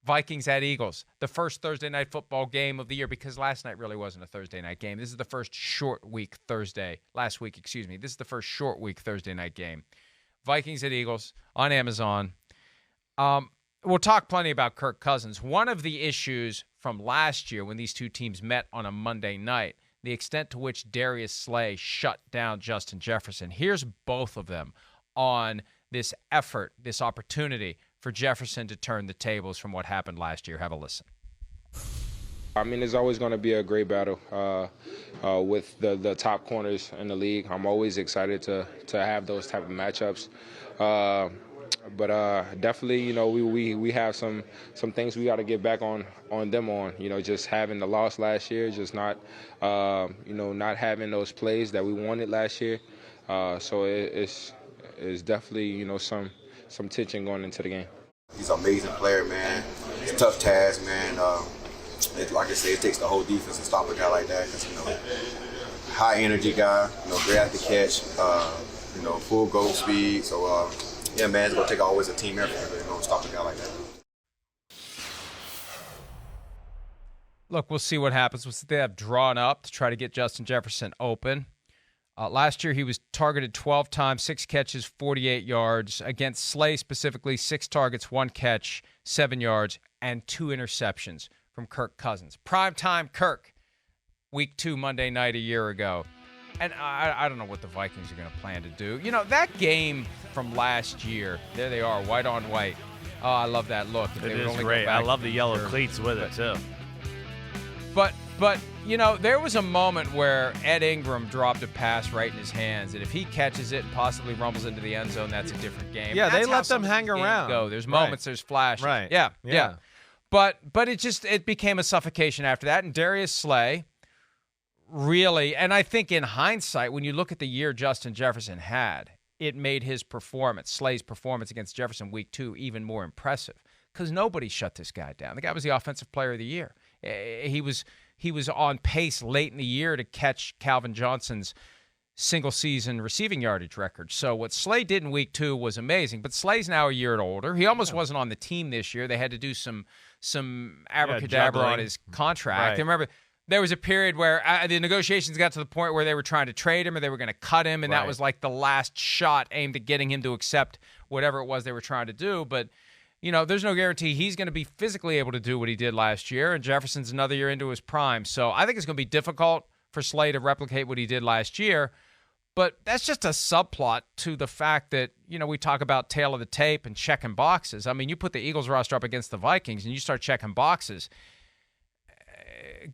Vikings at Eagles, the first Thursday night football game of the year, because last night really wasn't a Thursday night game. This is the first short week Thursday. Last week, excuse me. This is the first short week Thursday night game. Vikings at Eagles on Amazon. We'll talk plenty about Kirk Cousins. One of the issues from last year when these two teams met on a Monday night, the extent to which Darius Slay shut down Justin Jefferson. Here's both of them on this effort, this opportunity for Jefferson to turn the tables from what happened last year. Have a listen. I mean, it's always going to be a great battle with the top corners in the league. I'm always excited to have those type of matchups. But definitely, you know, we have some things we got to get back on them on. You know, just having the loss last year, just not, not having those plays that we wanted last year. So it's definitely, you know, some tension going into the game. He's an amazing player, man. It's a tough task, man. Like I said, it takes the whole defense to stop a guy like that. Cause, you know, high energy guy, you know, great at the catch, full goal speed. So, yeah, man, it's going to take always a team effort to, stop a guy like that. Look, we'll see what happens. They have drawn up to try to get Justin Jefferson open. Last year, he was targeted 12 times, 6 catches, 48 yards. Against Slay specifically, 6 targets, 1 catch, 7 yards, and 2 interceptions from Kirk Cousins. Primetime Kirk, week 2, Monday night a year ago. And I don't know what the Vikings are going to plan to do. You know, that game from last year, there they are, white on white. Oh, I love that look. It is great. I love the yellow cleats with it, too. But you know, there was a moment where Ed Ingram dropped a pass right in his hands, and if he catches it and possibly rumbles into the end zone, that's a different game. Yeah, that's they let them hang around. Go. There's moments, there's flashes. Right. Yeah. But it became a suffocation after that, and Darius Slay really, and I think in hindsight, when you look at the year Justin Jefferson had, it made his performance, Slay's performance against Jefferson week 2, even more impressive, because nobody shut this guy down. The guy was the offensive player of the year. He was on pace late in the year to catch Calvin Johnson's single-season receiving yardage record. So what Slay did in week 2 was amazing, but Slay's now a year older. He almost wasn't on the team this year. They had to do some abracadabra on his contract. Right. I remember there was a period where the negotiations got to the point where they were trying to trade him or they were going to cut him, and that was like the last shot aimed at getting him to accept whatever it was they were trying to do. But you know, there's no guarantee he's going to be physically able to do what he did last year, and Jefferson's another year into his prime. So I think it's going to be difficult for Slay to replicate what he did last year, but that's just a subplot to the fact that, you know, we talk about tail of the tape and checking boxes. I mean, you put the Eagles roster up against the Vikings and you start checking boxes.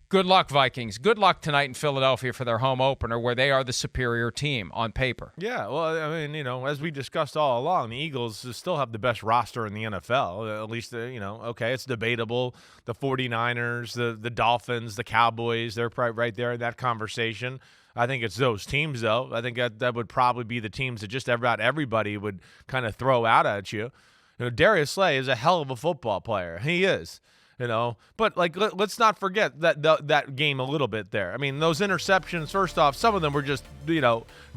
Good luck, Vikings. Good luck tonight in Philadelphia for their home opener where they are the superior team on paper. Yeah, well, I mean, you know, as we discussed all along, the Eagles still have the best roster in the NFL. At least, okay, it's debatable. The 49ers, the Dolphins, the Cowboys, they're probably right there in that conversation. I think it's those teams, though. I think that would probably be the teams that just about everybody would kind of throw out at you. You know, Darius Slay is a hell of a football player. He is. You know, but like let's not forget that game a little bit there. I mean, those interceptions, first off, some of them were just,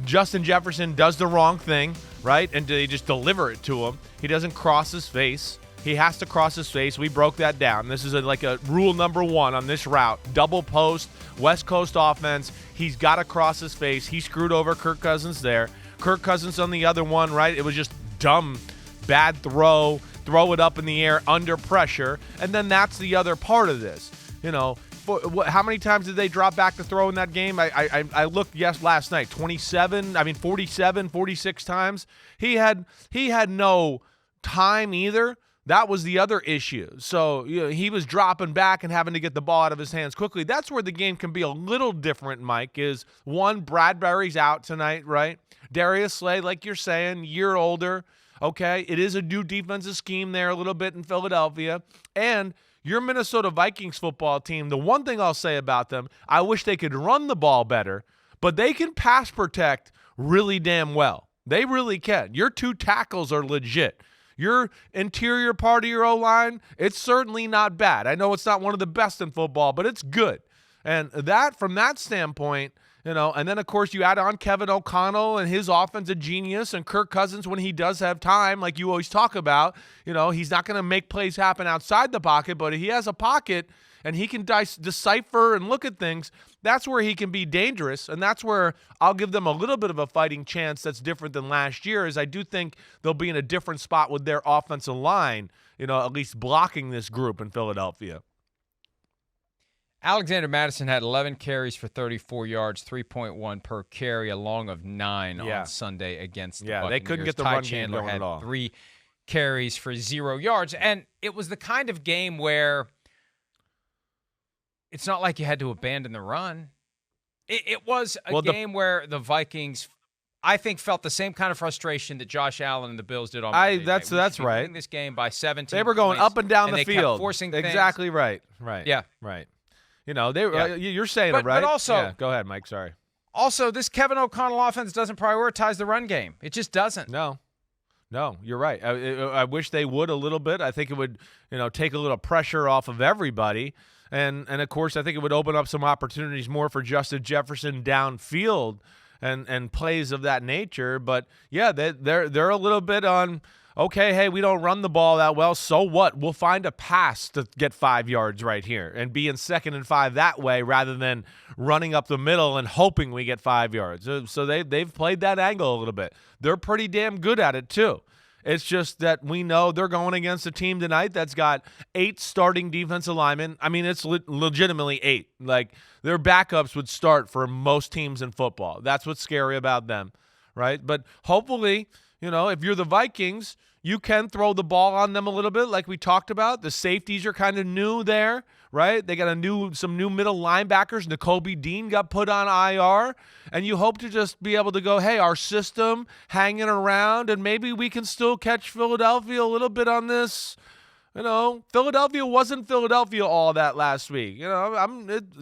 Justin Jefferson does the wrong thing, right? And they just deliver it to him. He doesn't cross his face. He has to cross his face. We broke that down. This is like a rule number 1 on this route. Double post, West Coast offense. He's got to cross his face. He screwed over Kirk Cousins there. Kirk Cousins on the other one, right? It was just dumb, bad throw it up in the air under pressure, and then that's the other part of this. How many times did they drop back to throw in that game? I looked last night, 47, 46 times. He had no time either. That was the other issue. So he was dropping back and having to get the ball out of his hands quickly. That's where the game can be a little different, Mike, is one, Bradbury's out tonight, right? Darius Slay, like you're saying, year older. Okay, it is a new defensive scheme there a little bit in Philadelphia. And your Minnesota Vikings football team, the one thing I'll say about them, I wish they could run the ball better, but they can pass protect really damn well. They really can. Your 2 tackles are legit. Your interior part of your O-line, it's certainly not bad. I know it's not one of the best in football, but it's good. And that, from that standpoint, And then, of course, you add on Kevin O'Connell and his offensive genius, and Kirk Cousins when he does have time, like you always talk about. He's not going to make plays happen outside the pocket, but he has a pocket and he can decipher and look at things. That's where he can be dangerous, and that's where I'll give them a little bit of a fighting chance that's different than last year, is I do think they'll be in a different spot with their offensive line, at least blocking this group in Philadelphia. Alexander Mattison had 11 carries for 34 yards, 3.1 per carry, a long of 9 on Sunday against the Buccaneers. They couldn't get the Ty run Chandler game going had at all. 3 carries for 0 yards, and it was the kind of game where it's not like you had to abandon the run. It was a game where the Vikings, I think, felt the same kind of frustration that Josh Allen and the Bills did on Monday night. That's right. Winning this game by 17 They were going points, up and down the they field. kept forcing things. Exactly right. Yeah. Right. You're saying it right. But also, go ahead, Mike. Sorry. Also, this Kevin O'Connell offense doesn't prioritize the run game. It just doesn't. No, you're right. I wish they would a little bit. I think it would, take a little pressure off of everybody. And of course, I think it would open up some opportunities more for Justin Jefferson downfield and plays of that nature. But yeah, they're a little bit on, okay, hey, we don't run the ball that well, so what? We'll find a pass to get 5 yards right here and be in 2nd and 5 that way rather than running up the middle and hoping we get 5 yards. So they've played that angle a little bit. They're pretty damn good at it too. It's just that we know they're going against a team tonight that's got 8 starting defensive linemen. I mean, it's legitimately 8. Like, their backups would start for most teams in football. That's what's scary about them, right? But hopefully, if you're the Vikings, you can throw the ball on them a little bit like we talked about. The safeties are kind of new there, right? They got some new middle linebackers. Nakobe Dean got put on IR. And you hope to just be able to go, hey, our system hanging around, and maybe we can still catch Philadelphia a little bit on this. Philadelphia wasn't Philadelphia all that last week.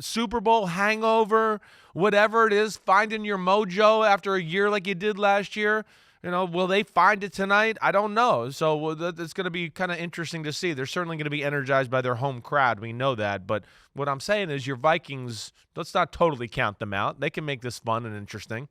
Super Bowl hangover, whatever it is, finding your mojo after a year like you did last year. Will they find it tonight? I don't know. So it's going to be kind of interesting to see. They're certainly going to be energized by their home crowd. We know that. But what I'm saying is your Vikings, let's not totally count them out. They can make this fun and interesting.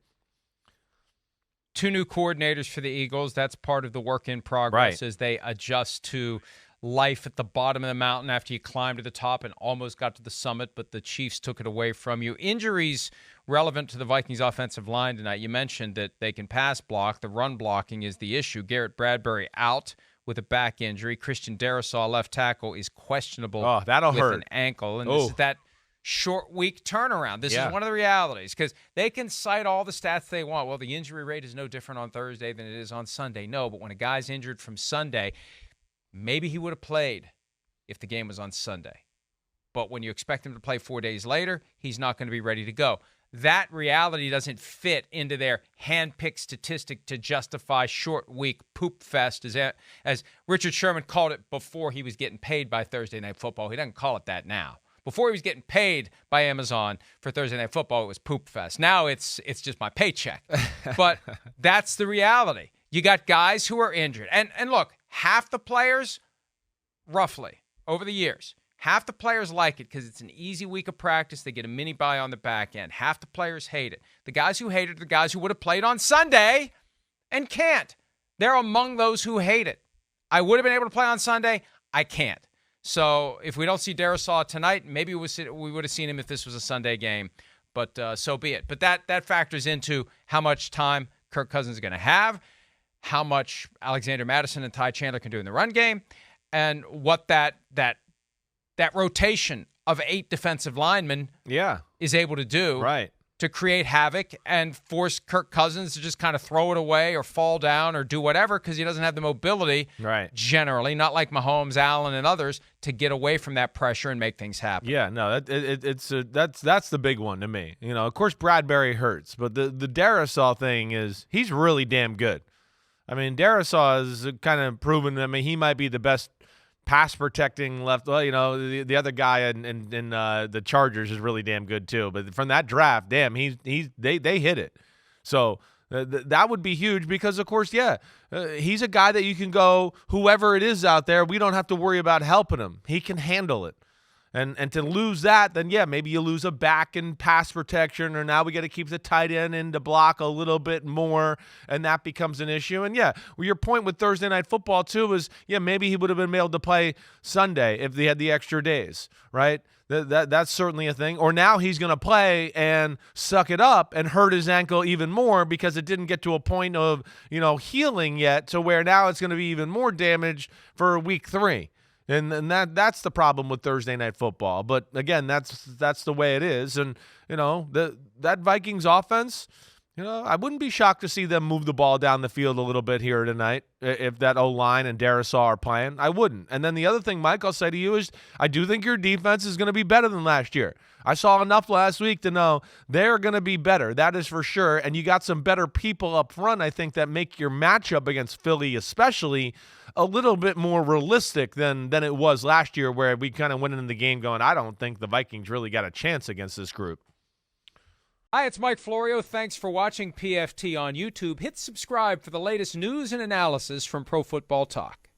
2 new coordinators for the Eagles. That's part of the work in progress right. as they adjust to life at the bottom of the mountain after you climbed to the top and almost got to the summit, but the Chiefs took it away from you. Injuries relevant to the Vikings offensive line tonight. You mentioned that they can pass block. The run blocking is the issue. Garrett Bradbury out with a back injury. Christian Darisaw, left tackle, is questionable with an ankle. And this is that short week turnaround. This is one of the realities because they can cite all the stats they want. Well, the injury rate is no different on Thursday than it is on Sunday. No, but when a guy's injured from Sunday, maybe he would have played if the game was on Sunday. But when you expect him to play 4 days later, he's not going to be ready to go. That reality doesn't fit into their hand-picked statistic to justify short week poop fest, as Richard Sherman called it before he was getting paid by Thursday Night Football. He doesn't call it that now. Before he was getting paid by Amazon for Thursday Night Football, it was poop fest. Now it's just my paycheck. But that's the reality. You got guys who are injured. And look, half the players, roughly, over the years, half the players like it because it's an easy week of practice. They get a mini bye on the back end. Half the players hate it. The guys who hate it are the guys who would have played on Sunday and can't. They're among those who hate it. I would have been able to play on Sunday. I can't. So if we don't see Darisaw tonight, maybe we would have seen him if this was a Sunday game. But so be it. But that factors into how much time Kirk Cousins is going to have, how much Alexander Mattison and Ty Chandler can do in the run game, and what that rotation of 8 defensive linemen is able to do to create havoc and force Kirk Cousins to just kind of throw it away or fall down or do whatever because he doesn't have the mobility generally, not like Mahomes, Allen, and others, to get away from that pressure and make things happen. Yeah, no, that's the big one to me. Of course, Bradbury hurts, but the Darisaw thing is he's really damn good. I mean, Darisaw is kind of proven. I mean, he might be the best pass protecting left. Well, the other guy in the Chargers is really damn good too. But from that draft, damn, they hit it. So that would be huge because, of course, he's a guy that you can go, whoever it is out there, we don't have to worry about helping him. He can handle it. And to lose that, then yeah, maybe you lose a back in pass protection, or now we got to keep the tight end in to block a little bit more, and that becomes an issue. And yeah, well, your point with Thursday Night Football too is, yeah, maybe he would have been able to play Sunday if they had the extra days, right? That's certainly a thing. Or now he's going to play and suck it up and hurt his ankle even more because it didn't get to a point of, healing yet, to where now it's going to be even more damage for week 3. And that's the problem with Thursday Night Football. But again, that's the way it is. And that Vikings offense, I wouldn't be shocked to see them move the ball down the field a little bit here tonight if that O-line and Darius Slay are playing. I wouldn't. And then the other thing, Mike, I'll say to you is I do think your defense is going to be better than last year. I saw enough last week to know they're going to be better. That is for sure. And you got some better people up front, I think, that make your matchup against Philly especially a little bit more realistic than it was last year, where we kind of went into the game going, I don't think the Vikings really got a chance against this group. Hi, it's Mike Florio. Thanks for watching PFT on YouTube. Hit subscribe for the latest news and analysis from Pro Football Talk.